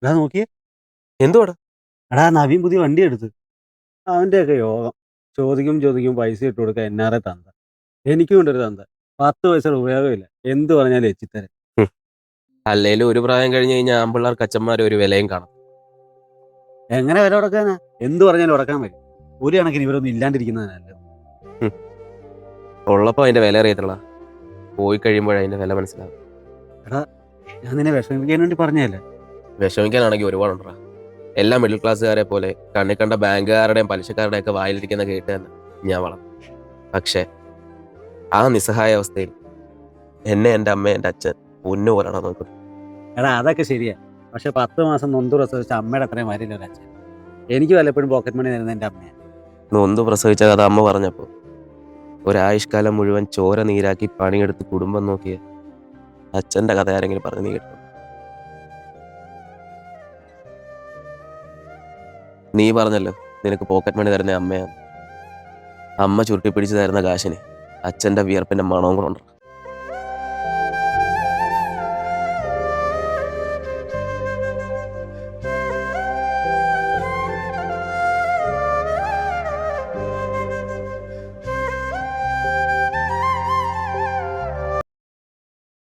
എടാ നോക്കിയേ. എന്തുവാടാ? എടാ നവീൻ പുതിയ വണ്ടി എടുത്ത്. അവന്റെയൊക്കെ യോഗം. ചോദിക്കും ചോദിക്കും പൈസ ഇട്ട് കൊടുക്കാൻ എന്നാറെ തന്ത. എനിക്കും ഉണ്ടൊരു തന്ത. 10 പൈസയുടെ ഉപയോഗമില്ല. എന്ത് പറഞ്ഞാലും എച്ചിത്തരം. ഹും. അല്ലേലും ഒരു പ്രായം കഴിഞ്ഞ് കഴിഞ്ഞാൽ ആമ്പിള്ളേർക്ക് അച്ഛന്മാരെ ഒരു വിലയും കാണും. എങ്ങനെ വില കൊടുക്കാനാ? എന്ത് പറഞ്ഞാലും ഉടക്കാൻ വരും. ഒരു കണക്കിന് ഇവരൊന്നും ഇല്ലാണ്ടിരിക്കുന്നതാ നല്ലത്. ഹും. ഉള്ളപ്പോ അതിന്റെ വില അറിയത്തുള്ള, പോയി കഴിയുമ്പോഴേ അതിന്റെ വില മനസ്സിലാവും. എടാ ഞാൻ നിന്നെ വിഷമിപ്പിക്കാൻ വേണ്ടി പറഞ്ഞതല്ലേ. വിഷമിക്കാനാണെങ്കിൽ ഒരുപാടുണ്ടാ. എല്ലാ മിഡിൽ ക്ലാസ്സുകാരെ പോലെ കണ്ണി കണ്ട ബാങ്കുകാരുടെയും പലിശക്കാരുടെയും ഒക്കെ വായിലിരിക്കുന്ന കേട്ട് തന്നെ ഞാൻ വളർന്നു. പക്ഷേ ആ നിസ്സഹായ അവസ്ഥയിൽ എന്നെ എൻ്റെ അമ്മ എൻ്റെ അച്ഛൻ പൊന്നു പോലാണ് നോക്കുന്നത്. എടാ അതൊക്കെ ശരിയാ. പക്ഷെ 10 മാസം നൊന്ത് പ്രസവിച്ച അമ്മയുടെ അത്രയും വരില്ല ഒരു അച്ഛൻ. എനിക്ക് വല്ലപ്പോഴും പോക്കറ്റ് മണി തരുന്ന എൻ്റെ അമ്മയാണ്. നൊന്ത് പ്രസവിച്ച കഥ അമ്മ പറഞ്ഞപ്പോൾ ഒരായുഷ്കാലം മുഴുവൻ ചോര നീരാക്കി പണിയെടുത്ത് കുടുംബം നോക്കിയ അച്ഛൻ്റെ കഥ ആരെങ്കിലും പറഞ്ഞു നീ കേട്ടോ? നീ പറഞ്ഞല്ലോ നിനക്ക് പോക്കറ്റ് മണി തരുന്ന അമ്മയാണ്. അമ്മ ചുരുട്ടി പിടിച്ച് തരുന്ന കാശിന് അച്ഛൻ്റെ വിയർപ്പിൻ്റെ മണവും കൊണ്ടുണ്ട്.